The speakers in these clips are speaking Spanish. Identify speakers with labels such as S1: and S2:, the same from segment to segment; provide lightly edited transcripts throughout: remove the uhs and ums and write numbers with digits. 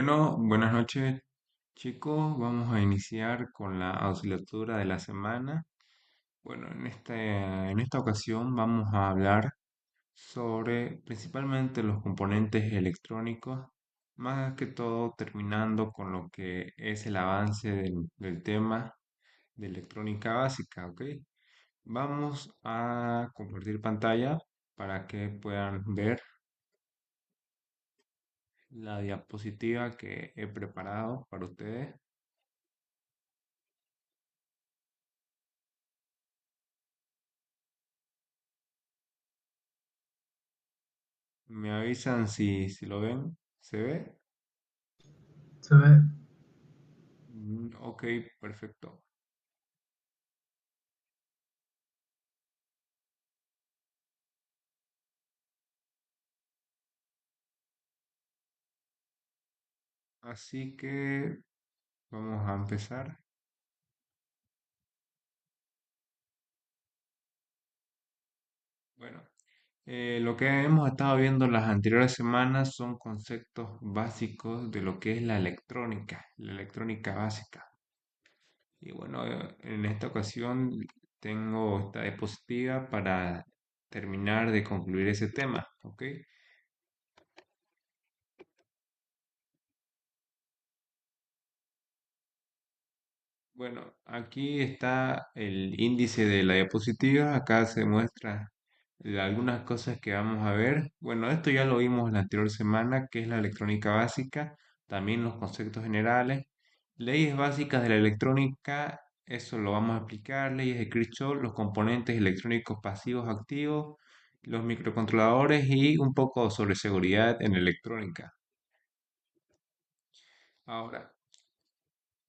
S1: Bueno, buenas noches, chicos. Vamos a iniciar con la asignatura de la semana. Bueno, en esta ocasión vamos a hablar sobre principalmente los componentes electrónicos, más que todo terminando con lo que es el avance del tema de electrónica básica, ¿ok? Vamos a compartir pantalla para que puedan ver la diapositiva que he preparado para ustedes. Me avisan si lo ven. ¿Se ve?
S2: Se ve,
S1: Ok, perfecto. Así que vamos a empezar. Bueno, lo que hemos estado viendo las anteriores semanas son conceptos básicos de lo que es la electrónica básica. Y bueno, en esta ocasión tengo esta diapositiva para terminar de concluir ese tema, ¿ok? Bueno, aquí está el índice de la diapositiva. Acá se muestra algunas cosas que vamos a ver. Bueno, esto ya lo vimos la anterior semana, que es la electrónica básica, también los conceptos generales. Leyes básicas de la electrónica, eso lo vamos a explicar. Leyes de Kirchhoff, los componentes electrónicos pasivos activos, los microcontroladores y un poco sobre seguridad en electrónica. Ahora,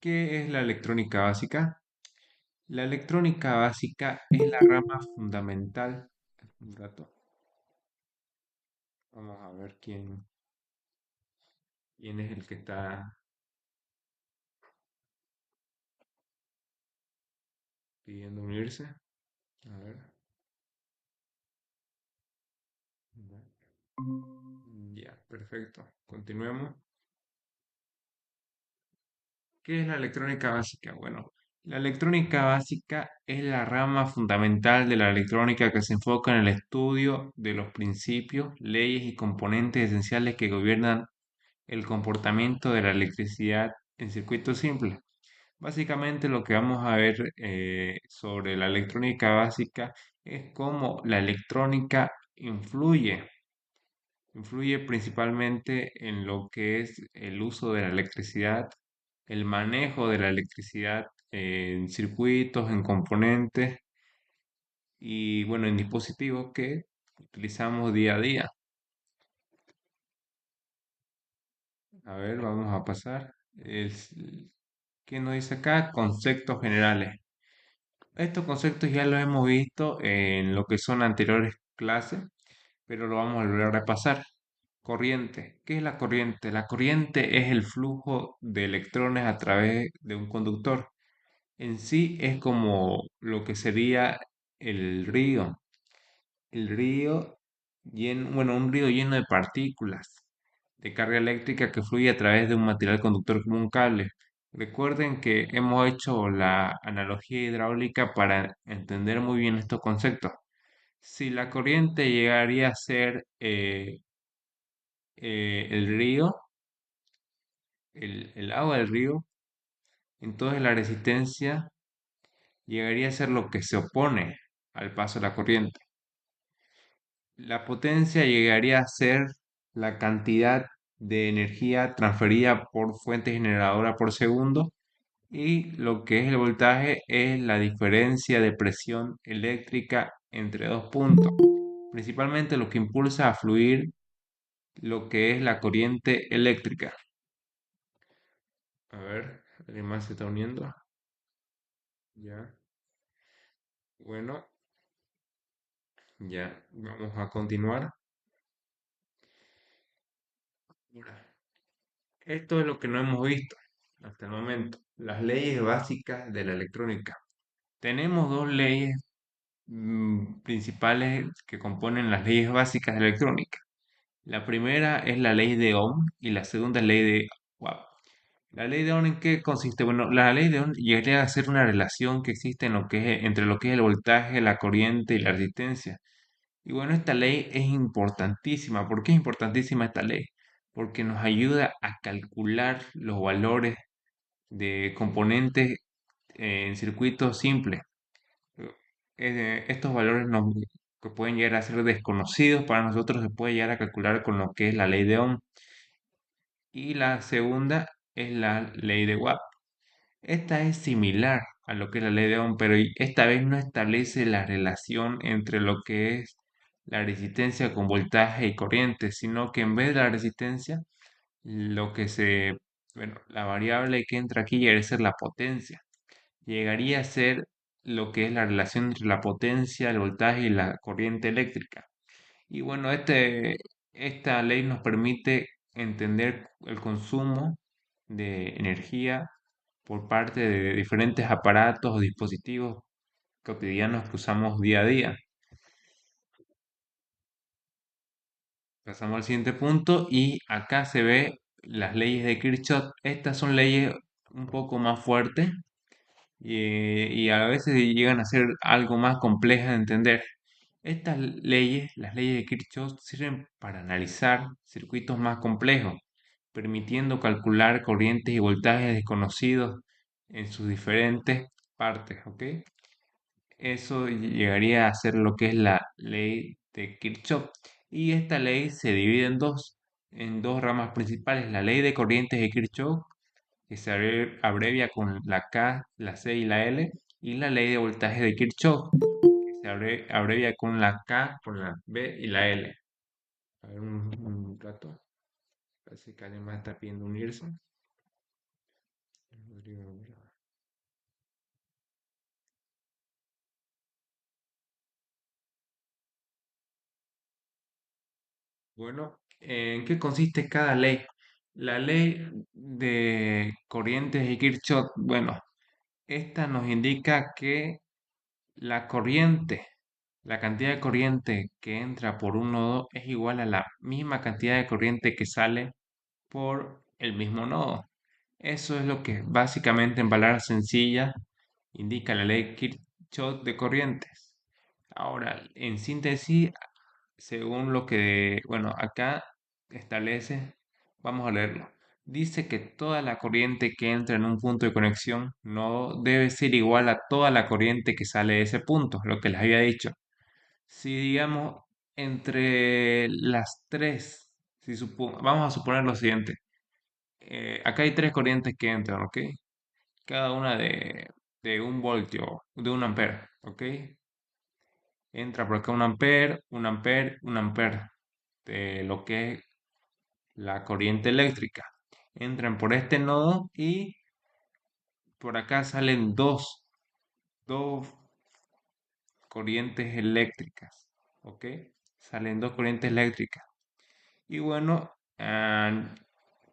S1: ¿qué es la electrónica básica? La electrónica básica es la rama fundamental. Un rato. Vamos a ver quién es el que está pidiendo unirse. A ver. Ya, perfecto. Continuemos. ¿Qué es la electrónica básica? Bueno, la electrónica básica es la rama fundamental de la electrónica que se enfoca en el estudio de los principios, leyes y componentes esenciales que gobiernan el comportamiento de la electricidad en circuitos simples. Básicamente lo que vamos a ver sobre la electrónica básica es cómo la electrónica influye principalmente en lo que es el uso de la electricidad, el manejo de la electricidad en circuitos, en componentes y bueno, en dispositivos que utilizamos día a día. A ver, vamos a pasar. ¿Qué nos dice acá? Conceptos generales. Estos conceptos ya los hemos visto en lo que son anteriores clases, pero lo vamos a volver a repasar. Corriente. ¿Qué es la corriente? La corriente es el flujo de electrones a través de un conductor. En sí es como lo que sería el río. El río bueno, un río lleno de partículas de carga eléctrica que fluye a través de un material conductor como un cable. Recuerden que hemos hecho la analogía hidráulica para entender muy bien estos conceptos. Si la corriente llegaría a ser el río, el agua del río, entonces la resistencia llegaría a ser lo que se opone al paso de la corriente. La potencia llegaría a ser la cantidad de energía transferida por fuente generadora por segundo y lo que es el voltaje es la diferencia de presión eléctrica entre dos puntos, principalmente lo que impulsa a fluir lo que es la corriente eléctrica. A ver, ¿alguien más se está uniendo? Ya, bueno, ya, vamos a continuar. Mira, esto es lo que no hemos visto hasta el momento, las leyes básicas de la electrónica. Tenemos dos leyes principales que componen las leyes básicas de la electrónica. La primera es la ley de Ohm y la segunda es la ley de ¿La ley de Ohm en qué consiste? Bueno, la ley de Ohm llegaría a ser una relación que existe en lo que es, entre lo que es el voltaje, la corriente y la resistencia. Y bueno, esta ley es importantísima. ¿Por qué es importantísima esta ley? Porque nos ayuda a calcular los valores de componentes en circuitos simples. Estos valores que pueden llegar a ser desconocidos para nosotros se puede llegar a calcular con lo que es la ley de Ohm. Y la segunda es la ley de Watt. Esta es similar a lo que es la ley de Ohm, pero esta vez no establece la relación entre lo que es la resistencia con voltaje y corriente, sino que en vez de la resistencia, lo que se, bueno, la variable que entra aquí llegaría a ser la potencia. Llegaría a ser lo que es la relación entre la potencia, el voltaje y la corriente eléctrica. Y bueno, esta ley nos permite entender el consumo de energía por parte de diferentes aparatos o dispositivos cotidianos que usamos día a día. Pasamos al siguiente punto y acá se ve las leyes de Kirchhoff. Estas son leyes un poco más fuertes y a veces llegan a ser algo más complejas de entender. Estas leyes, las leyes de Kirchhoff, sirven para analizar circuitos más complejos, permitiendo calcular corrientes y voltajes desconocidos en sus diferentes partes, ¿ok? Eso llegaría a ser lo que es la ley de Kirchhoff. Y esta ley se divide en dos ramas principales. La ley de corrientes de Kirchhoff, que se abrevia con la K, la C y la L, y la ley de voltaje de Kirchhoff, que se abrevia con la K, con la B y la L. A ver un rato. Parece que alguien más está pidiendo unirse. Bueno, ¿en qué consiste cada ley? La ley de corrientes de Kirchhoff, bueno, esta nos indica que la corriente, la cantidad de corriente que entra por un nodo es igual a la misma cantidad de corriente que sale por el mismo nodo. Eso es lo que básicamente en palabras sencillas indica la ley Kirchhoff de corrientes. Ahora, en síntesis, según lo que, bueno, acá establece, vamos a leerlo. Dice que toda la corriente que entra en un punto de conexión no debe ser igual a toda la corriente que sale de ese punto, lo que les había dicho. Si digamos entre las tres, vamos a suponer lo siguiente. Acá hay tres corrientes que entran, ¿ok? Cada una de un voltio, de un ampere, ¿ok? Entra por acá un ampere, un ampere, un ampere de lo que es la corriente eléctrica. Entran por este nodo y por acá salen dos corrientes eléctricas, ¿ok? Salen dos corrientes eléctricas. Y bueno,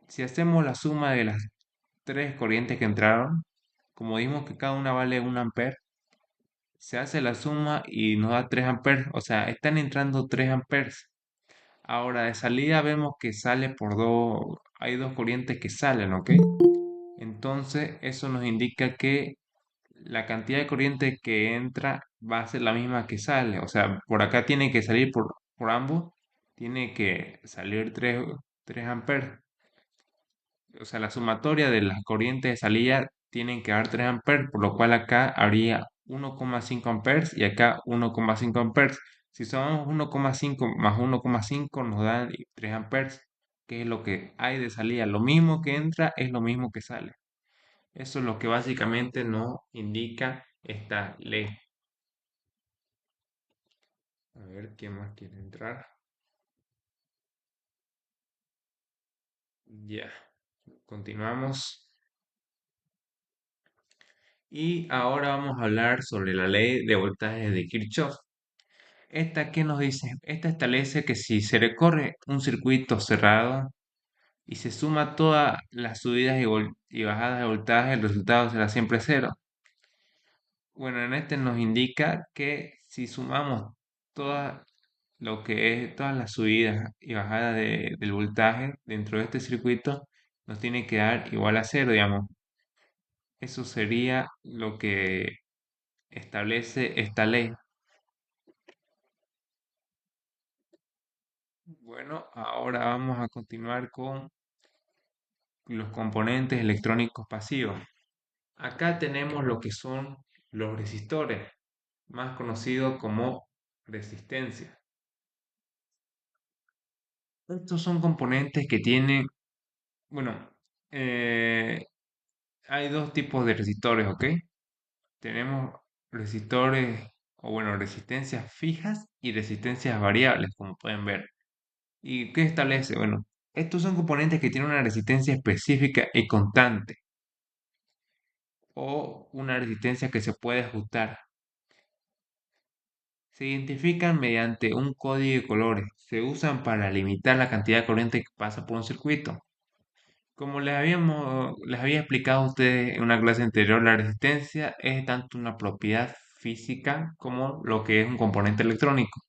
S1: si hacemos la suma de las tres corrientes que entraron, como dimos que cada una vale un ampere, se hace la suma y nos da 3 amperes, o sea, están entrando 3 amperes. Ahora, de salida vemos que sale por dos, hay dos corrientes que salen, ¿ok? Entonces, eso nos indica que la cantidad de corriente que entra va a ser la misma que sale. O sea, por acá tiene que salir por ambos, tiene que salir 3 amperes. O sea, la sumatoria de las corrientes de salida tienen que dar 3 amperes, por lo cual acá habría 1,5 amperes y acá 1,5 amperes. Si sumamos 1,5 más 1,5 nos dan 3 amperes, que es lo que hay de salida. Lo mismo que entra es lo mismo que sale. Eso es lo que básicamente nos indica esta ley. A ver, ¿quién más quiere entrar? Ya, continuamos. Y ahora vamos a hablar sobre la ley de voltaje de Kirchhoff. ¿Esta qué nos dice? Esta establece que si se recorre un circuito cerrado y se suma todas las subidas y bajadas de voltaje, el resultado será siempre cero. Bueno, en este nos indica que si sumamos todas lo que es todas las subidas y bajadas del voltaje dentro de este circuito, nos tiene que dar igual a cero, digamos. Eso sería lo que establece esta ley. Bueno, ahora vamos a continuar con los componentes electrónicos pasivos. Acá tenemos lo que son los resistores, más conocidos como resistencia. Estos son componentes que tienen, bueno, eh, hay dos tipos de resistores, ¿ok? Tenemos resistores, o bueno, resistencias fijas y resistencias variables, como pueden ver. ¿Y qué establece? Bueno, estos son componentes que tienen una resistencia específica y constante, o una resistencia que se puede ajustar. Se identifican mediante un código de colores. Se usan para limitar la cantidad de corriente que pasa por un circuito. Como les había explicado a ustedes en una clase anterior, la resistencia es tanto una propiedad física como lo que es un componente electrónico.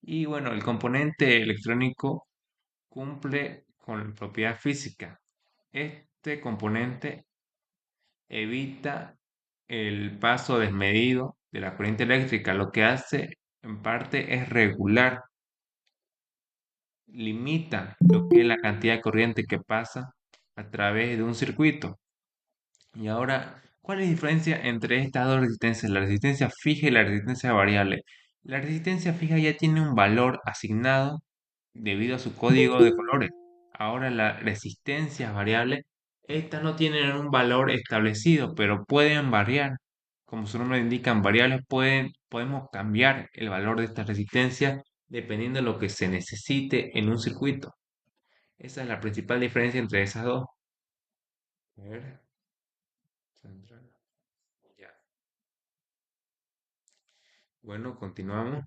S1: Y bueno, el componente electrónico cumple con la propiedad física. Este componente evita el paso desmedido de la corriente eléctrica. Lo que hace en parte es regular, limita lo que es la cantidad de corriente que pasa a través de un circuito. Y ahora, ¿cuál es la diferencia entre estas dos resistencias? La resistencia fija y la resistencia variable. La resistencia fija ya tiene un valor asignado debido a su código de colores. Ahora las resistencias variables, estas no tienen un valor establecido, pero pueden variar. Como su nombre indica, variables podemos cambiar el valor de esta resistencia dependiendo de lo que se necesite en un circuito. Esa es la principal diferencia entre esas dos. A ver, Sandra, ya. Bueno, continuamos.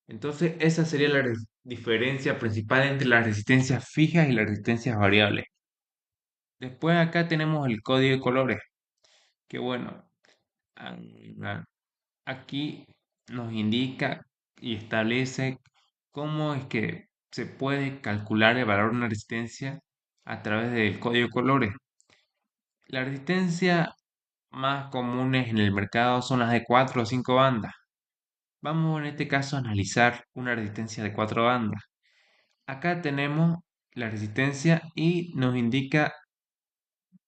S1: Entonces, esa sería la diferencia principal entre las resistencias fijas y las resistencias variables. Después acá tenemos el código de colores, que bueno, ah, ah, aquí nos indica y establece cómo es que se puede calcular el valor de una resistencia a través del código de colores. La resistencia más comunes en el mercado son las de 4 o 5 bandas. Vamos en este caso a analizar una resistencia de 4 bandas. Acá tenemos la resistencia y nos indica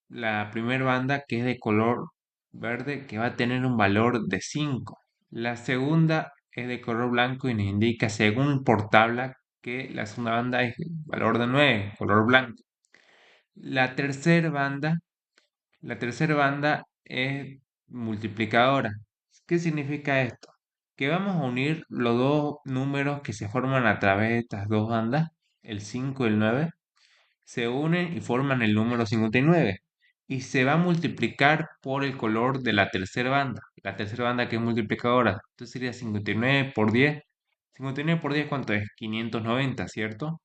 S1: la primera banda que es de color verde que va a tener un valor de 5. La segunda es de color blanco y nos indica según por tabla que la segunda banda es valor de 9, color blanco. La tercera banda, la tercera banda es multiplicadora. ¿Qué significa esto? Que vamos a unir los dos números que se forman a través de estas dos bandas, el 5 y el 9, se unen y forman el número 59 y se va a multiplicar por el color de la tercera banda que es multiplicadora. Entonces sería 59 por 10. 59 por 10, ¿cuánto es? 590, ¿cierto?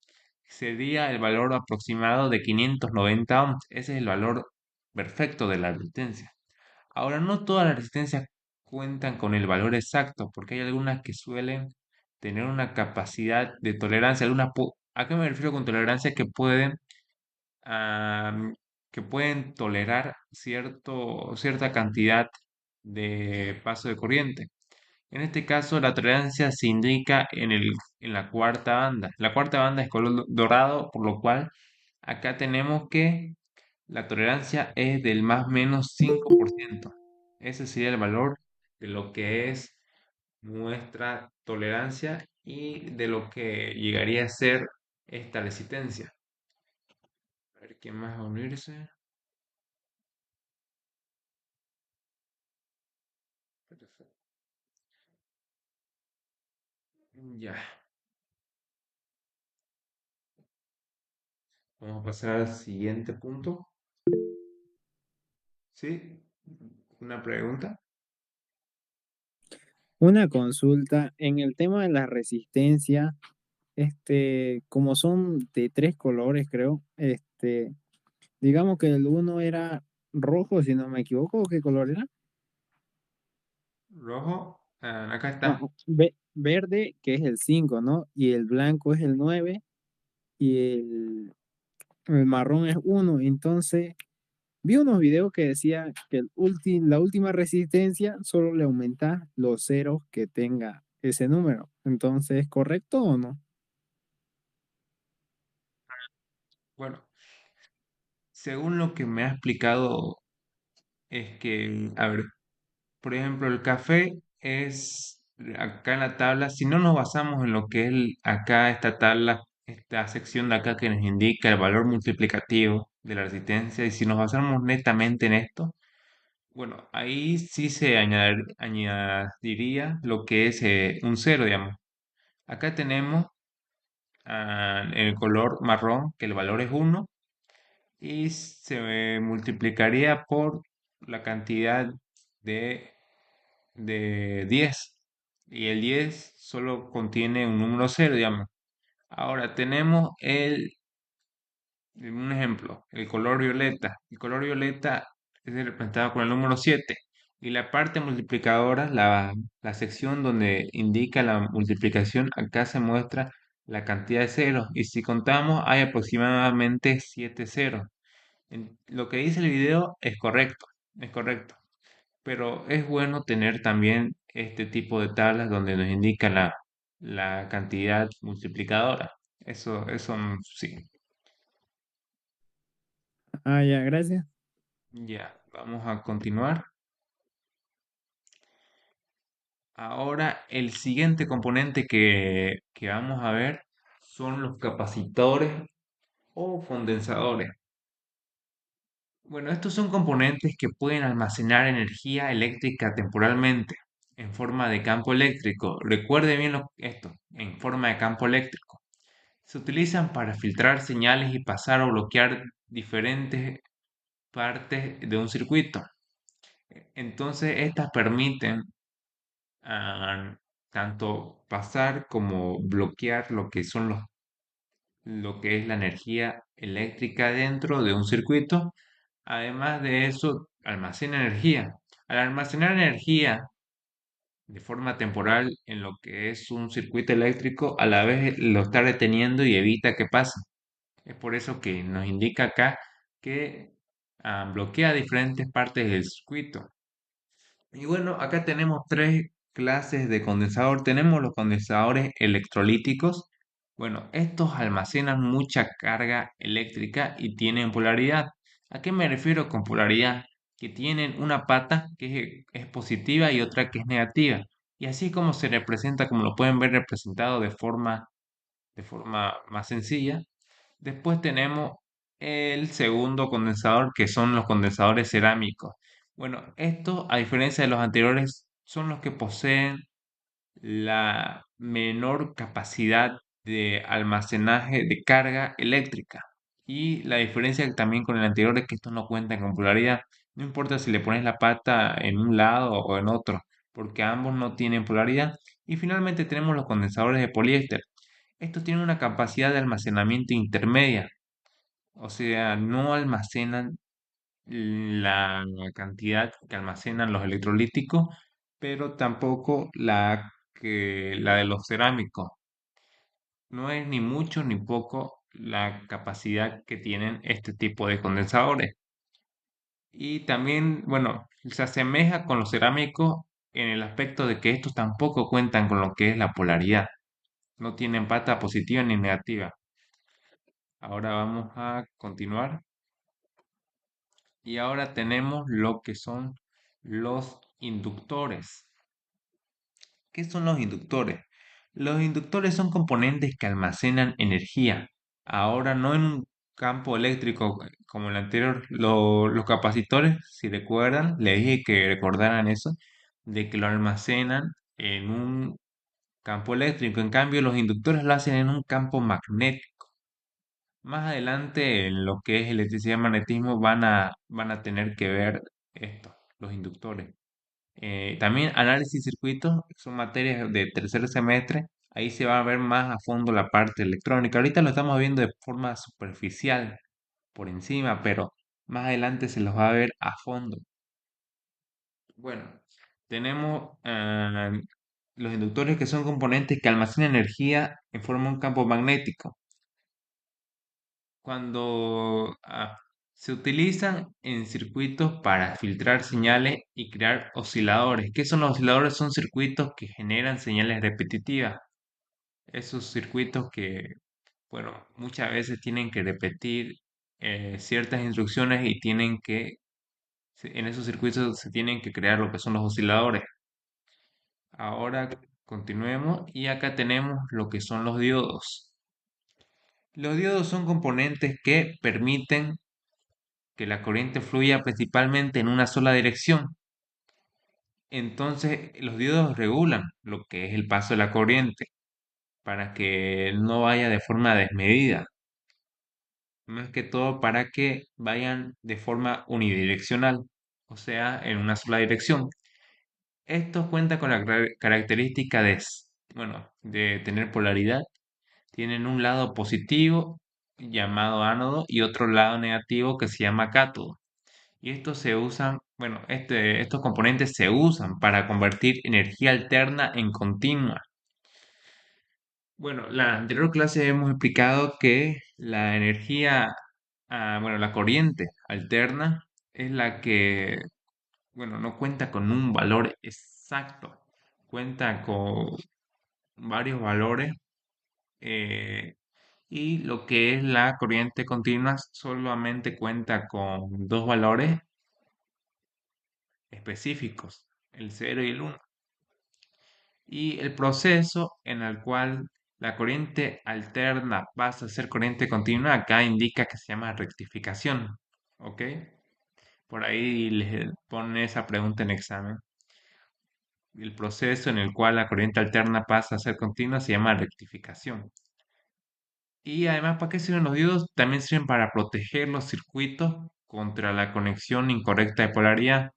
S1: Sería el valor aproximado de 590 ohms. Ese es el valor perfecto de la resistencia. Ahora, no todas las resistencias cuentan con el valor exacto, porque hay algunas que suelen tener una capacidad de tolerancia. ¿A qué me refiero con tolerancia? am, que pueden tolerar cierta cantidad de paso de corriente. En este caso, la tolerancia se indica en la cuarta banda. La cuarta banda es color dorado, por lo cual acá tenemos que la tolerancia es del más menos 5%. Ese sería el valor de lo que es nuestra tolerancia y de lo que llegaría a ser esta resistencia. A ver quién más va a unirse. Perfecto. Ya, vamos a pasar al siguiente punto. ¿Sí? ¿Una pregunta?
S2: Una consulta en el tema de la resistencia, como son de tres colores, creo, digamos que el uno era rojo, si no me equivoco, ¿qué color era?
S1: Rojo. Acá
S2: Ah,
S1: está.
S2: verde, que es el 5, ¿no? Y el blanco es el 9 y el marrón es uno. Entonces, vi unos videos que decía que la última resistencia solo le aumenta los ceros que tenga ese número. Entonces, ¿es correcto o no?
S1: Bueno, según lo que me ha explicado, es que, a ver, por ejemplo, el café es acá en la tabla, si no nos basamos en lo que es acá esta tabla, esta sección de acá que nos indica el valor multiplicativo de la resistencia, y si nos basamos netamente en esto, bueno, ahí sí se añadiría lo que es un cero, digamos. Acá tenemos el color marrón, que el valor es uno y se multiplicaría por la cantidad de, de 10. Y el 10 solo contiene un número cero, digamos. Ahora tenemos un ejemplo, el color violeta. El color violeta es representado con el número 7. Y la parte multiplicadora, la sección donde indica la multiplicación, acá se muestra la cantidad de ceros. Y si contamos, hay aproximadamente 7 ceros. Lo que dice el video es correcto, es correcto. Pero es bueno tener también este tipo de tablas donde nos indica la cantidad multiplicadora. Eso sí.
S2: Ah, ya, gracias.
S1: Ya, vamos a continuar. Ahora el siguiente componente que vamos a ver son los capacitores o condensadores. Bueno, estos son componentes que pueden almacenar energía eléctrica temporalmente en forma de campo eléctrico. Recuerde bien esto, en forma de campo eléctrico. Se utilizan para filtrar señales y pasar o bloquear diferentes partes de un circuito. Entonces, estas permiten ah, tanto pasar como bloquear lo que es la energía eléctrica dentro de un circuito. Además de eso, almacena energía. Al almacenar energía de forma temporal en lo que es un circuito eléctrico, a la vez lo está reteniendo y evita que pase. Es por eso que nos indica acá que bloquea diferentes partes del circuito. Y bueno, acá tenemos tres clases de condensador. Tenemos los condensadores electrolíticos. Bueno, estos almacenan mucha carga eléctrica y tienen polaridad. ¿A qué me refiero con polaridad? Que tienen una pata que es positiva y otra que es negativa. Y así como se representa, como lo pueden ver representado de forma más sencilla. Después tenemos el segundo condensador, que son los condensadores cerámicos. Bueno, estos, a diferencia de los anteriores, son los que poseen la menor capacidad de almacenaje de carga eléctrica. Y la diferencia también con el anterior es que estos no cuentan con polaridad. No importa si le pones la pata en un lado o en otro, porque ambos no tienen polaridad. Y finalmente tenemos los condensadores de poliéster. Estos tienen una capacidad de almacenamiento intermedia, o sea, no almacenan la cantidad que almacenan los electrolíticos, pero tampoco la de los cerámicos. No es ni mucho ni poco la capacidad que tienen este tipo de condensadores. Y también, bueno, se asemeja con los cerámicos en el aspecto de que estos tampoco cuentan con lo que es la polaridad. No tienen pata positiva ni negativa. Ahora vamos a continuar. Y ahora tenemos lo que son los inductores. ¿Qué son los inductores? Los inductores son componentes que almacenan energía. Ahora no en un campo eléctrico como el anterior. Los capacitores, si recuerdan, les dije que recordaran eso, de que lo almacenan en un campo eléctrico. En cambio, los inductores lo hacen en un campo magnético. Más adelante, en lo que es electricidad y magnetismo, van a tener que ver esto, los inductores. También análisis de circuitos son materias de tercer semestre. Ahí se va a ver más a fondo la parte electrónica. Ahorita lo estamos viendo de forma superficial, por encima, pero más adelante se los va a ver a fondo. Bueno, tenemos los inductores que son componentes que almacenan energía en forma de un campo magnético. cuando se utilizan en circuitos para filtrar señales y crear osciladores. ¿Qué son los osciladores? Son circuitos que generan señales repetitivas. Esos circuitos que, bueno, muchas veces tienen que repetir ciertas instrucciones y en esos circuitos se tienen que crear lo que son los osciladores. Ahora continuemos y acá tenemos lo que son los diodos. Los diodos son componentes que permiten que la corriente fluya principalmente en una sola dirección. Entonces, los diodos regulan lo que es el paso de la corriente para que no vaya de forma desmedida, más que todo para que vayan de forma unidireccional, o sea, en una sola dirección. Esto cuenta con la característica bueno, de tener polaridad. Tienen un lado positivo llamado ánodo y otro lado negativo que se llama cátodo. Y estos se usan, bueno, estos componentes se usan para convertir energía alterna en continua. Bueno, la anterior clase hemos explicado que la energía, bueno, la corriente alterna es la que, bueno, no cuenta con un valor exacto, cuenta con varios valores eh, y lo que es la corriente continua solamente cuenta con dos valores específicos, el cero y el uno. Y el proceso en el cual la corriente alterna pasa a ser corriente continua, acá indica que se llama rectificación. ¿Ok? Por ahí les pone esa pregunta en examen. El proceso en el cual la corriente alterna pasa a ser continua se llama rectificación. Y además, ¿para qué sirven los diodos? También sirven para proteger los circuitos contra la conexión incorrecta de polaridad.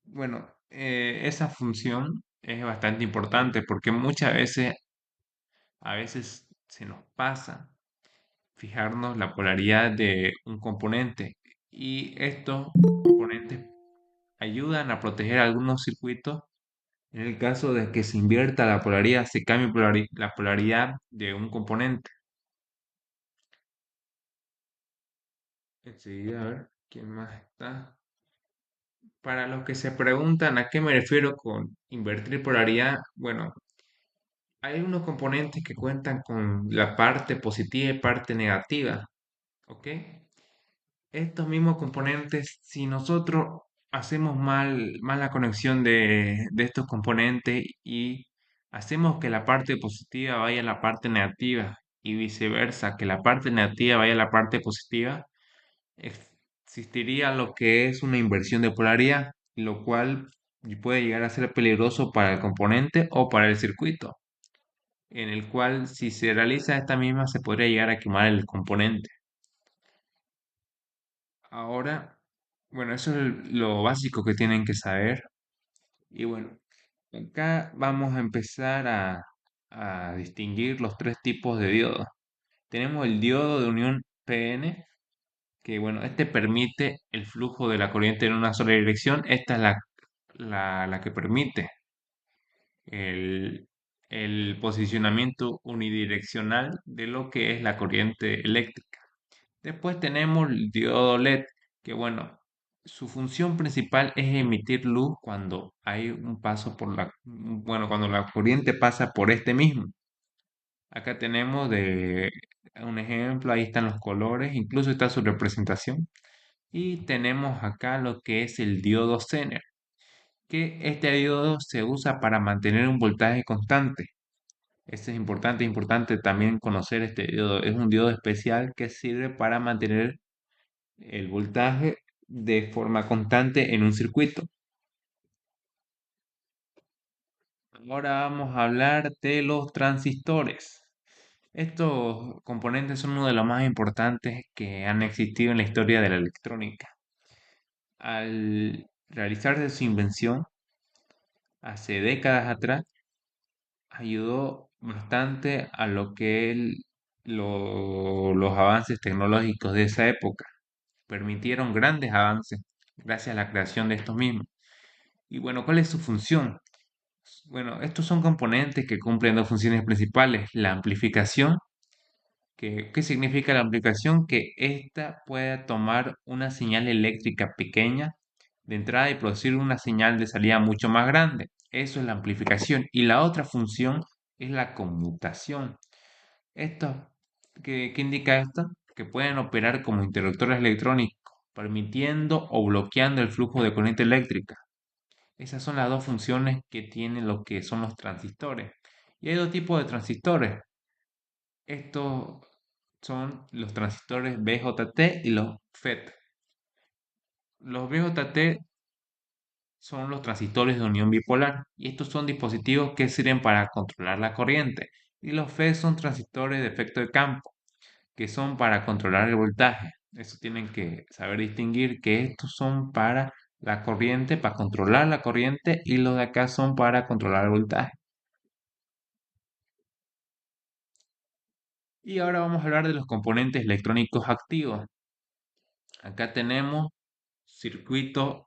S1: Bueno, esa función es bastante importante porque muchas veces, a veces se nos pasa fijarnos la polaridad de un componente y estos componentes ayudan a proteger algunos circuitos en el caso de que se invierta la polaridad, se cambie la polaridad de un componente. Enseguida, a ver, ¿quién más está? Para los que se preguntan a qué me refiero con invertir polaridad, bueno, hay unos componentes que cuentan con la parte positiva y parte negativa, ¿ok? Estos mismos componentes, si nosotros hacemos mal la conexión de estos componentes y hacemos que la parte positiva vaya a la parte negativa y viceversa, que la parte negativa vaya a la parte positiva, existiría lo que es una inversión de polaridad, lo cual puede llegar a ser peligroso para el componente o para el circuito, en el cual si se realiza esta misma se podría llegar a quemar el componente. Ahora, bueno, eso es lo básico que tienen que saber. Y bueno, acá vamos a empezar a distinguir los tres tipos de diodos. Tenemos el diodo de unión PN, que bueno, este permite el flujo de la corriente en una sola dirección. Esta es la que permite el, el posicionamiento unidireccional de lo que es la corriente eléctrica. Después tenemos el diodo LED, que bueno, su función principal es emitir luz cuando hay un paso bueno, cuando la corriente pasa por este mismo. Acá tenemos un ejemplo, ahí están los colores, incluso está su representación. Y tenemos acá lo que es el diodo Zener, que este diodo se usa para mantener un voltaje constante. Esto es importante también conocer este diodo. Es un diodo especial que sirve para mantener el voltaje de forma constante en un circuito. Ahora vamos a hablar de los transistores. Estos componentes son uno de los más importantes que han existido en la historia de la electrónica. Al realizarse su invención hace décadas atrás, ayudó bastante a lo que los avances tecnológicos de esa época. Permitieron grandes avances gracias a la creación de estos mismos. Y bueno, ¿cuál es su función? Bueno, estos son componentes que cumplen dos funciones principales, la amplificación, ¿Qué significa la amplificación? Que ésta pueda tomar una señal eléctrica pequeña de entrada y producir una señal de salida mucho más grande. Eso es la amplificación. Y la otra función es la conmutación. Esto, ¿qué indica esto? Que pueden operar como interruptores electrónicos, permitiendo o bloqueando el flujo de corriente eléctrica. Esas son las dos funciones que tienen lo que son los transistores. Y hay dos tipos de transistores. Estos son los transistores BJT y los FET. Los BJT son los transistores de unión bipolar y estos son dispositivos que sirven para controlar la corriente. Y los FET son transistores de efecto de campo que son para controlar el voltaje. Eso tienen que saber distinguir que estos son para la corriente, para controlar la corriente y los de acá son para controlar el voltaje. Y ahora vamos a hablar de los componentes electrónicos activos. Acá tenemos circuitos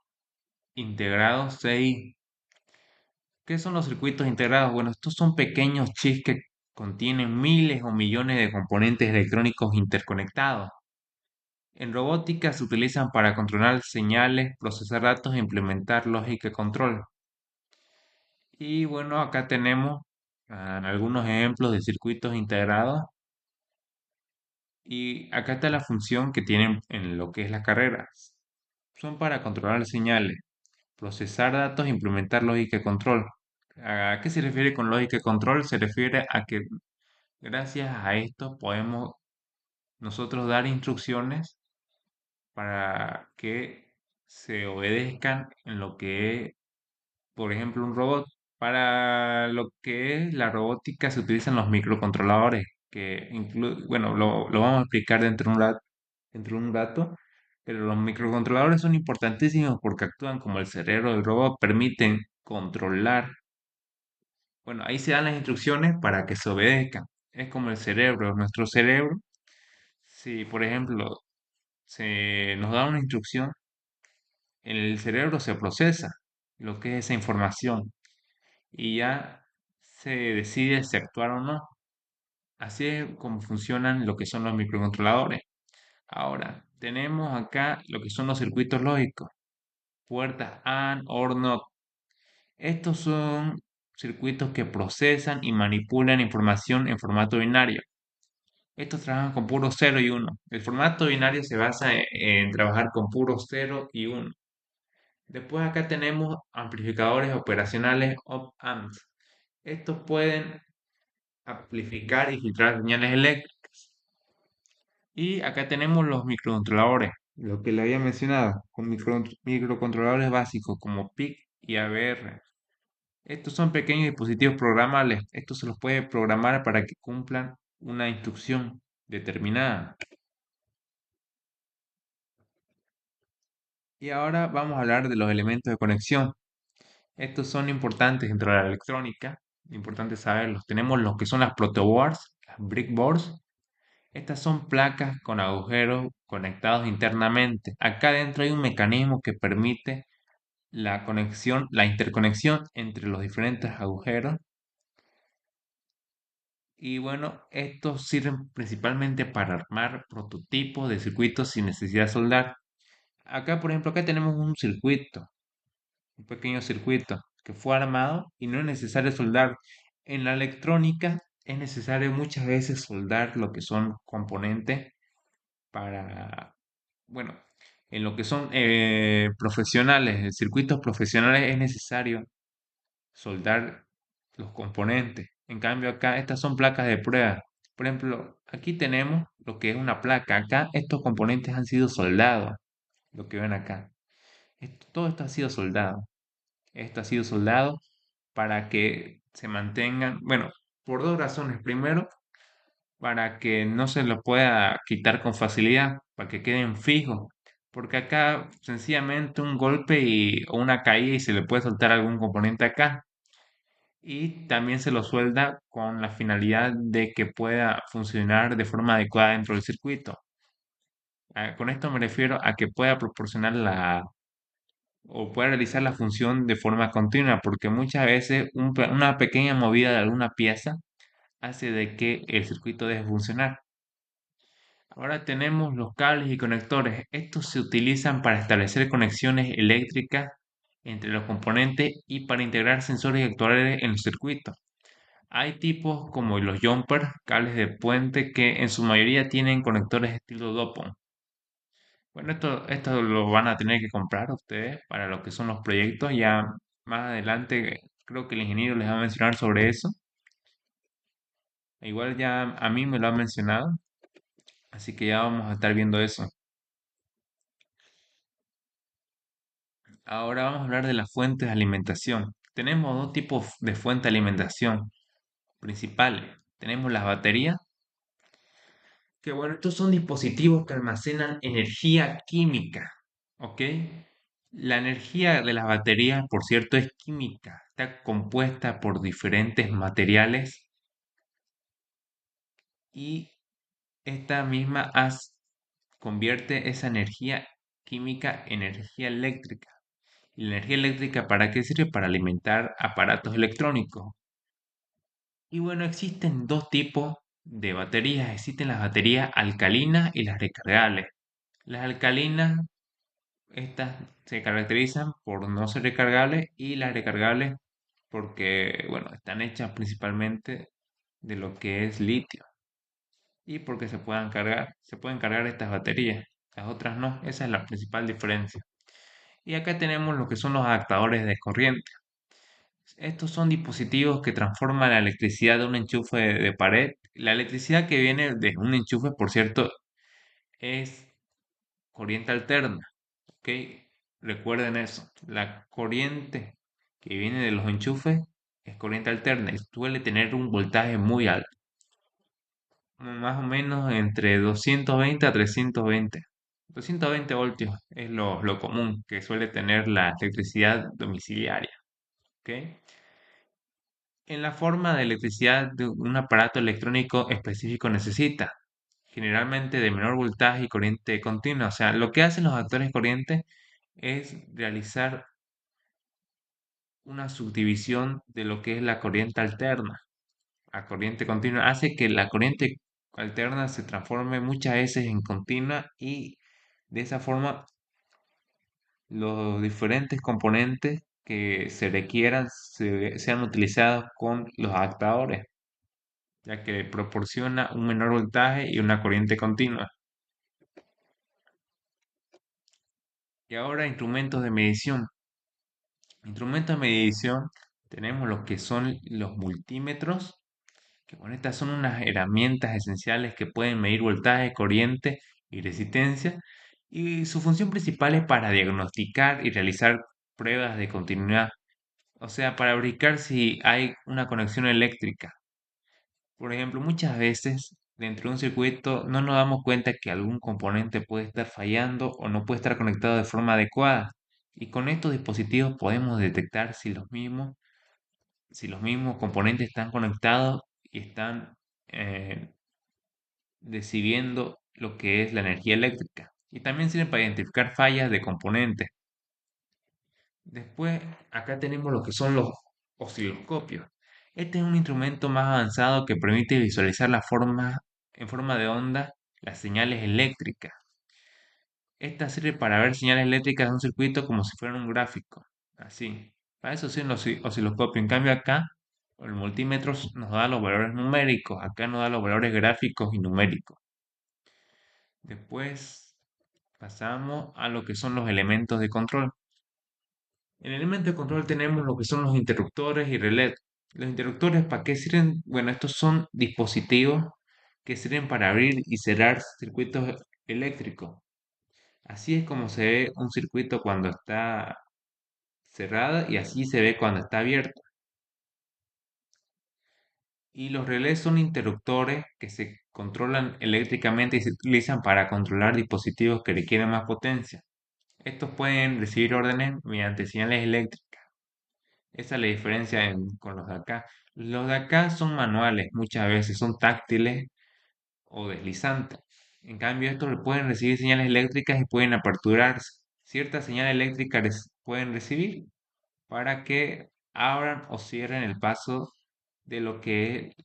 S1: integrados CI. ¿Qué son los circuitos integrados? Bueno, estos son pequeños chips que contienen miles o millones de componentes electrónicos interconectados. En robótica se utilizan para controlar señales, procesar datos e implementar lógica de control. Y bueno, acá tenemos algunos ejemplos de circuitos integrados. Y acá está la función que tienen en lo que es las carreras. Son para controlar señales, procesar datos e implementar lógica de control. ¿A qué se refiere con lógica de control? Se refiere a que gracias a esto podemos nosotros dar instrucciones para que se obedezcan en lo que es, por ejemplo, un robot. Para lo que es la robótica se utilizan los microcontroladores, que bueno, lo vamos a explicar dentro de un rato, pero los microcontroladores son importantísimos porque actúan como el cerebro del robot, permiten controlar. Bueno, ahí se dan las instrucciones para que se obedezcan. Es como el cerebro, nuestro cerebro. Si, por ejemplo, se nos da una instrucción, en el cerebro se procesa lo que es esa información y ya se decide si actuar o no. Así es como funcionan lo que son los microcontroladores. Ahora, tenemos acá lo que son los circuitos lógicos, puertas AND, OR, NOT. Estos son circuitos que procesan y manipulan información en formato binario. Estos trabajan con puros 0 y 1. El formato binario se basa en trabajar con puros 0 y 1. Después acá tenemos amplificadores operacionales op-amps. Estos pueden amplificar y filtrar señales eléctricas. Y acá tenemos los microcontroladores, lo que le había mencionado, con microcontroladores básicos como PIC y ABR. Estos son pequeños dispositivos programables. Estos se los puede programar para que cumplan una instrucción determinada. Y ahora vamos a hablar de los elementos de conexión. Estos son importantes dentro de la electrónica, importante saberlos. Tenemos los que son las protoboards, las brickboards. Estas son placas con agujeros conectados internamente. Acá dentro hay un mecanismo que permite la conexión, la interconexión entre los diferentes agujeros. Y bueno, estos sirven principalmente para armar prototipos de circuitos sin necesidad de soldar. Acá, por ejemplo, acá tenemos un circuito, un pequeño circuito que fue armado y no es necesario soldar. En la electrónica es necesario muchas veces soldar lo que son componentes para, bueno, en lo que son profesionales, circuitos profesionales es necesario soldar los componentes. En cambio acá estas son placas de prueba. Por ejemplo, aquí tenemos lo que es una placa. Acá estos componentes han sido soldados, lo que ven acá. Todo esto ha sido soldado. Esto ha sido soldado para que se mantengan, bueno, por dos razones. Primero, para que no se los pueda quitar con facilidad, para que queden fijos. Porque acá sencillamente un golpe o una caída y se le puede soltar algún componente acá. Y también se lo suelda con la finalidad de que pueda funcionar de forma adecuada dentro del circuito. Con esto me refiero a que pueda proporcionar o pueda realizar la función de forma continua, porque muchas veces una pequeña movida de alguna pieza hace de que el circuito deje de funcionar. Ahora tenemos los cables y conectores. Estos se utilizan para establecer conexiones eléctricas entre los componentes y para integrar sensores y actuadores en los circuitos. Hay tipos como los jumpers, cables de puente, que en su mayoría tienen conectores estilo DOPON. Bueno, esto lo van a tener que comprar ustedes para lo que son los proyectos. Ya más adelante creo que el ingeniero les va a mencionar sobre eso. Igual ya a mí me lo ha mencionado, así que ya vamos a estar viendo eso. Ahora vamos a hablar de las fuentes de alimentación. Tenemos dos tipos de fuentes de alimentación principales. Tenemos las baterías, que bueno, estos son dispositivos que almacenan energía química, ¿ok? La energía de las baterías, por cierto, es química. Está compuesta por diferentes materiales y esta misma convierte esa energía química en energía eléctrica. ¿Y la energía eléctrica para qué sirve? Para alimentar aparatos electrónicos. Y bueno, existen dos tipos de baterías. Existen las baterías alcalinas y las recargables. Las alcalinas, estas se caracterizan por no ser recargables y las recargables porque, bueno, están hechas principalmente de lo que es litio y porque se pueden cargar estas baterías. Las otras no, esa es la principal diferencia. Y acá tenemos lo que son los adaptadores de corriente. Estos son dispositivos que transforman la electricidad de un enchufe de pared. La electricidad que viene de un enchufe, por cierto, es corriente alterna. ¿Ok? Recuerden eso. La corriente que viene de los enchufes es corriente alterna y suele tener un voltaje muy alto. Más o menos entre 220 a 320. 220 voltios es lo común que suele tener la electricidad domiciliaria. ¿Ok? En la forma de electricidad de un aparato electrónico específico necesita, generalmente de menor voltaje y corriente continua. O sea, lo que hacen los actores corrientes es realizar una subdivisión de lo que es la corriente alterna a corriente continua. Hace que la corriente alterna se transforme muchas veces en continua y de esa forma los diferentes componentes que se requieran sean utilizados con los adaptadores, ya que proporciona un menor voltaje y una corriente continua. Y ahora instrumentos de medición. Instrumentos de medición tenemos lo que son los multímetros, que bueno, estas son unas herramientas esenciales que pueden medir voltaje, corriente y resistencia. Y su función principal es para diagnosticar y realizar pruebas de continuidad, o sea, para verificar si hay una conexión eléctrica. Por ejemplo, muchas veces dentro de un circuito no nos damos cuenta que algún componente puede estar fallando o no puede estar conectado de forma adecuada. Y con estos dispositivos podemos detectar si los mismos componentes están conectados y están eh, recibiendo lo que es la energía eléctrica. Y también sirven para identificar fallas de componentes. Después, acá tenemos lo que son los osciloscopios. Este es un instrumento más avanzado que permite visualizar en forma de onda las señales eléctricas. Esta sirve para ver señales eléctricas de un circuito como si fueran un gráfico. Así. Para eso sirve los osciloscopios. En cambio acá, el multímetro nos da los valores numéricos. Acá nos da los valores gráficos y numéricos. Después pasamos a lo que son los elementos de control. En el elemento de control tenemos lo que son los interruptores y relés. Los interruptores, ¿para qué sirven? Bueno, estos son dispositivos que sirven para abrir y cerrar circuitos eléctricos. Así es como se ve un circuito cuando está cerrado y así se ve cuando está abierto. Y los relés son interruptores que se controlan eléctricamente y se utilizan para controlar dispositivos que requieren más potencia. Estos pueden recibir órdenes mediante señales eléctricas. Esa es la diferencia con los de acá. Los de acá son manuales, muchas veces son táctiles o deslizantes. En cambio, estos pueden recibir señales eléctricas y pueden aperturarse. Ciertas señales eléctricas pueden recibir para que abran o cierren el paso de lo que es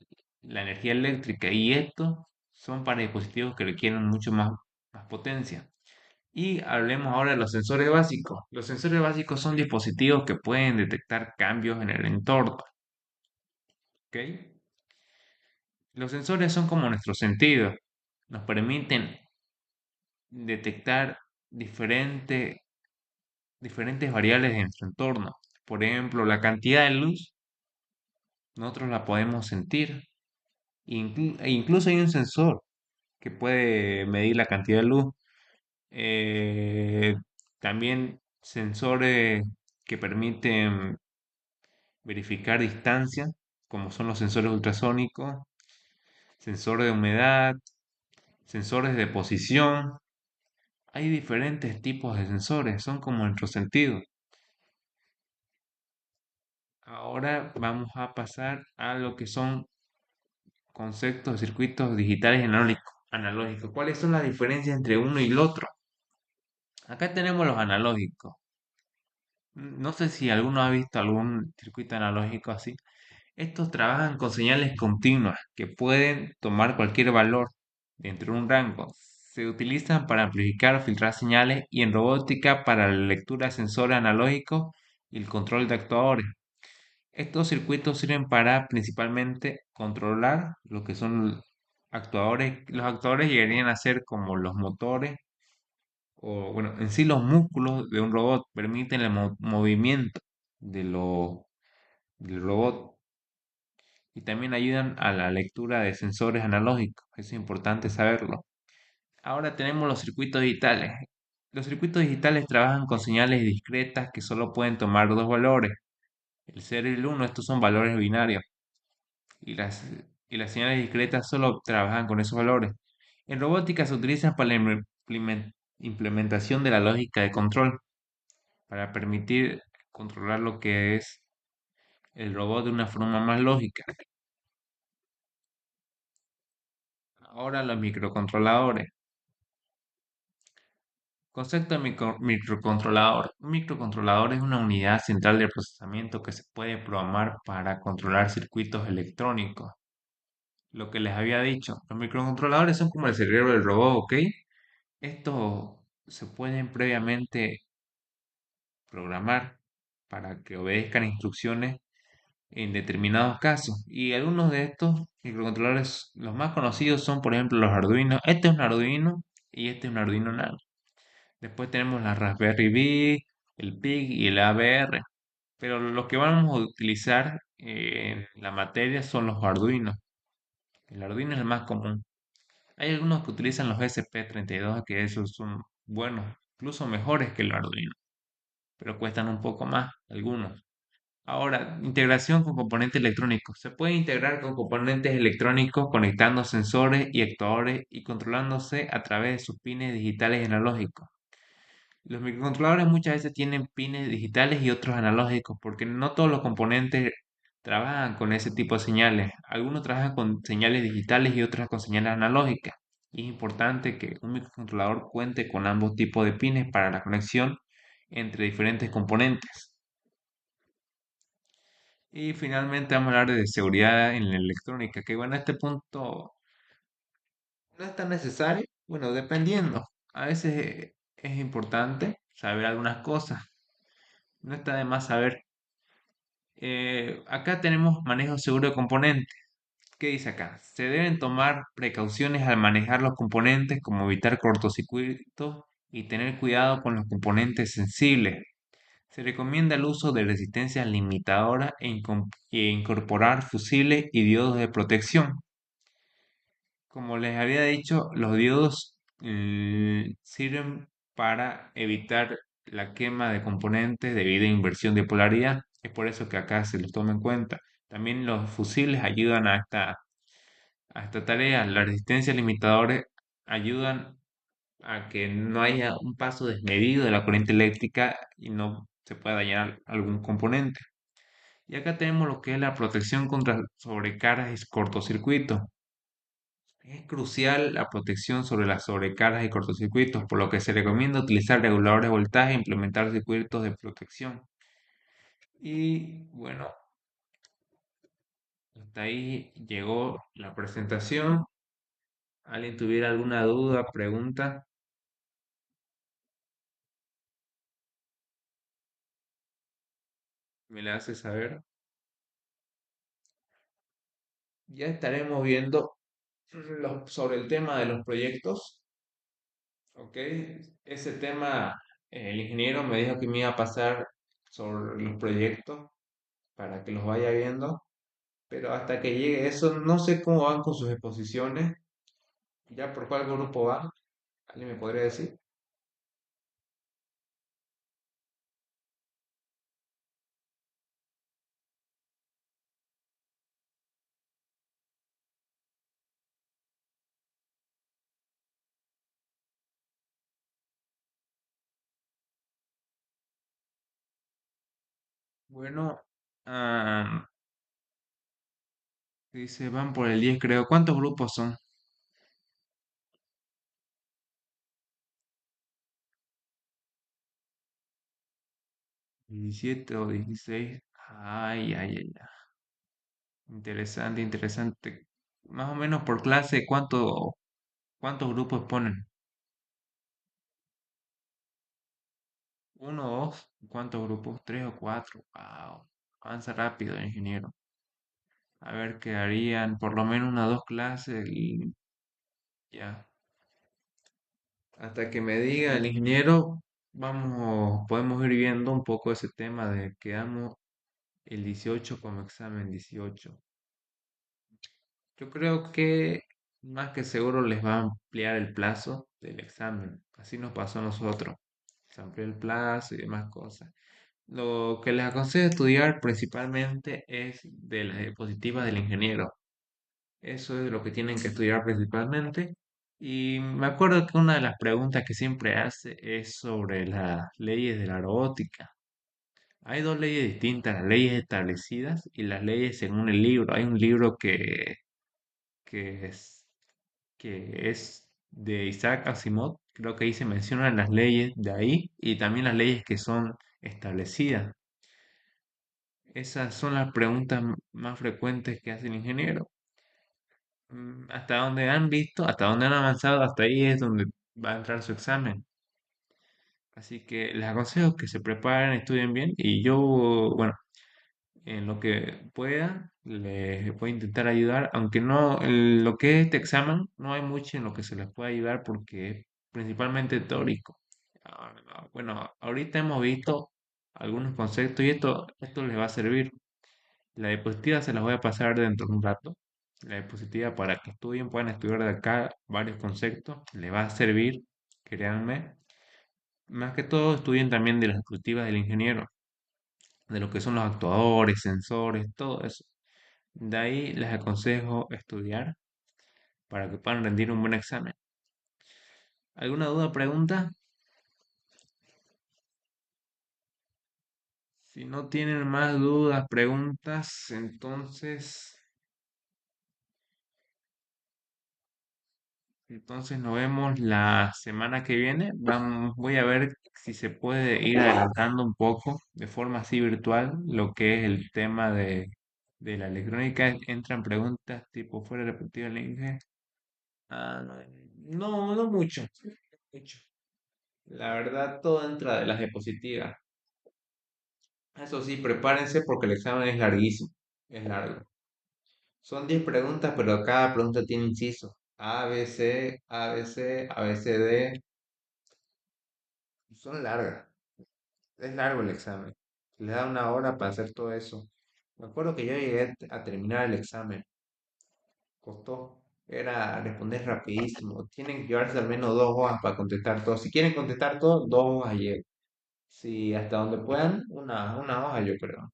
S1: la energía eléctrica. Y esto son para dispositivos que requieren mucho más potencia. Y hablemos ahora de los sensores básicos. Los sensores básicos son dispositivos que pueden detectar cambios en el entorno. ¿Ok? Los sensores son como nuestros sentidos. Nos permiten detectar diferentes, diferentes variables de nuestro entorno. Por ejemplo, la cantidad de luz, nosotros la podemos sentir. E incluso hay un sensor que puede medir la cantidad de luz. Eh, También sensores que permiten verificar distancia, como son los sensores ultrasónicos, sensores de humedad, sensores de posición. Hay diferentes tipos de sensores, son como nuestros sentidos. Ahora vamos a pasar a lo que son conceptos de circuitos digitales y analógicos. ¿Cuáles son las diferencias entre uno y el otro? Acá tenemos los analógicos. No sé si alguno ha visto algún circuito analógico así. Estos trabajan con señales continuas que pueden tomar cualquier valor dentro de un rango. Se utilizan para amplificar o filtrar señales y en robótica para la lectura de sensores analógicos y el control de actuadores. Estos circuitos sirven para principalmente controlar lo que son actuadores. Los actuadores llegarían a ser como los motores o, bueno, en sí los músculos de un robot permiten el movimiento de del robot y también ayudan a la lectura de sensores analógicos. Es importante saberlo. Ahora tenemos los circuitos digitales. Los circuitos digitales trabajan con señales discretas que solo pueden tomar dos valores, el 0 y el 1. Estos son valores binarios y y las señales discretas solo trabajan con esos valores. En robótica se utilizan para la implementación de la lógica de control, para permitir controlar lo que es el robot de una forma más lógica. Ahora los microcontroladores. Concepto de microcontrolador. Un microcontrolador es una unidad central de procesamiento que se puede programar para controlar circuitos electrónicos. Lo que les había dicho, los microcontroladores son como el cerebro del robot, ¿ok? Estos se pueden previamente programar para que obedezcan instrucciones en determinados casos. Y algunos de estos microcontroladores, los más conocidos son, por ejemplo, los Arduino. Este es un Arduino y este es un Arduino Nano. Después tenemos la Raspberry Pi, el PIC y el ABR. Pero los que vamos a utilizar en la materia son los Arduino. El Arduino es el más común. Hay algunos que utilizan los SP32, que esos son buenos, incluso mejores que el Arduino, pero cuestan un poco más algunos. Ahora, integración con componentes electrónicos. Se puede integrar con componentes electrónicos conectando sensores y actuadores y controlándose a través de sus pines digitales y analógicos. Los microcontroladores muchas veces tienen pines digitales y otros analógicos, porque no todos los componentes trabajan con ese tipo de señales. Algunos trabajan con señales digitales y otros con señales analógicas. Y es importante que un microcontrolador cuente con ambos tipos de pines para la conexión entre diferentes componentes. Y finalmente vamos a hablar de seguridad en la electrónica, que bueno, a este punto no es tan necesario. Bueno, dependiendo. A veces es importante saber algunas cosas. No está de más saber. Acá tenemos manejo seguro de componentes. ¿Qué dice acá? Se deben tomar precauciones al manejar los componentes, como evitar cortocircuitos y tener cuidado con los componentes sensibles. Se recomienda el uso de resistencias limitadoras e incorporar fusibles y diodos de protección. Como les había dicho, los diodos sirven para evitar la quema de componentes debido a inversión de polaridad. Es por eso que acá se los toma en cuenta. También los fusibles ayudan a esta tarea. Las resistencias limitadoras ayudan a que no haya un paso desmedido de la corriente eléctrica y no se pueda dañar algún componente. Y acá tenemos lo que es la protección contra sobrecargas y cortocircuitos. Es crucial la protección sobre las sobrecargas y cortocircuitos, por lo que se recomienda utilizar reguladores de voltaje e implementar circuitos de protección. Y bueno, hasta ahí llegó la presentación. ¿Alguien tuviera alguna duda, pregunta? Me la hace saber. Ya estaremos viendo sobre el tema de los proyectos, ¿ok? Ese tema, el ingeniero me dijo que me iba a pasar sobre los proyectos para que los vaya viendo, pero hasta que llegue eso, no sé cómo van con sus exposiciones, ya por cuál grupo van, ¿alguien me podría decir? Bueno, ah, dice, van por el 10 creo. ¿Cuántos grupos son? 17 o 16. Ay, ay, ay, ay. Interesante, interesante. Más o menos por clase, ¿cuántos grupos ponen? ¿Uno o dos? ¿Cuántos grupos? ¿Tres o cuatro? Wow. Avanza rápido, ingeniero. A ver, quedarían por lo menos unas dos clases y ya. Hasta que me diga el ingeniero, podemos ir viendo un poco ese tema de que damos el 18 como examen 18. Yo creo que más que seguro les va a ampliar el plazo del examen. Así nos pasó a nosotros. Se amplió el plazo y demás cosas. Lo que les aconsejo estudiar principalmente es de las diapositivas del ingeniero. Eso es lo que tienen que estudiar principalmente. Y me acuerdo que una de las preguntas que siempre hace es sobre las leyes de la robótica. Hay dos leyes distintas, las leyes establecidas y las leyes según el libro. Hay un libro que es, que es de Isaac Asimov, creo que ahí se mencionan las leyes de ahí y también las leyes que son establecidas. Esas son las preguntas más frecuentes que hace el ingeniero. Hasta donde han visto, hasta donde han avanzado, hasta ahí es donde va a entrar su examen. Así que les aconsejo que se preparen, estudien bien y yo, bueno, en lo que pueda, les voy a intentar ayudar, aunque no, en lo que es este examen, no hay mucho en lo que se les pueda ayudar porque es principalmente teórico. Bueno, ahorita hemos visto algunos conceptos y esto les va a servir. La diapositiva se las voy a pasar dentro de un rato. La diapositiva para que estudien, puedan estudiar de acá varios conceptos, les va a servir, créanme. Más que todo, estudien también de las diapositivas del ingeniero, de lo que son los actuadores, sensores, todo eso. De ahí les aconsejo estudiar para que puedan rendir un buen examen. ¿Alguna duda, pregunta? Si no tienen más dudas, preguntas, entonces nos vemos la semana que viene. Voy a ver si se puede ir adelantando un poco de forma así virtual lo que es el tema de la electrónica. Entran preguntas tipo fuera repetido el link. Ah, no, no mucho, mucho. La verdad, todo entra de las diapositivas. Eso sí, prepárense porque el examen es larguísimo, es largo. Son 10 preguntas, pero cada pregunta tiene inciso. A, B, C, A, B, C, A, B, C, D. Son largas. Es largo el examen. Le da una hora para hacer todo eso. Me acuerdo que yo llegué a terminar el examen. Costó. Era responder rapidísimo. Tienen que llevarse al menos 2 hojas para contestar todo. Si quieren contestar todo, 2 hojas llevan. Si hasta donde puedan, una hoja yo creo.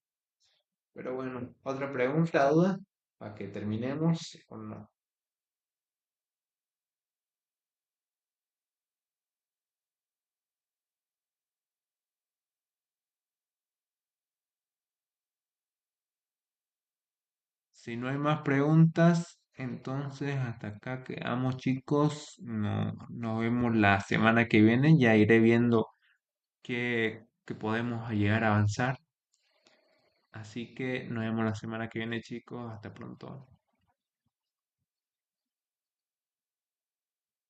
S1: Pero bueno, otra pregunta, duda, para que terminemos o no. Si no hay más preguntas, entonces hasta acá quedamos, chicos. No, nos vemos la semana que viene. Ya iré viendo qué podemos llegar a avanzar. Así que nos vemos la semana que viene, chicos. Hasta pronto.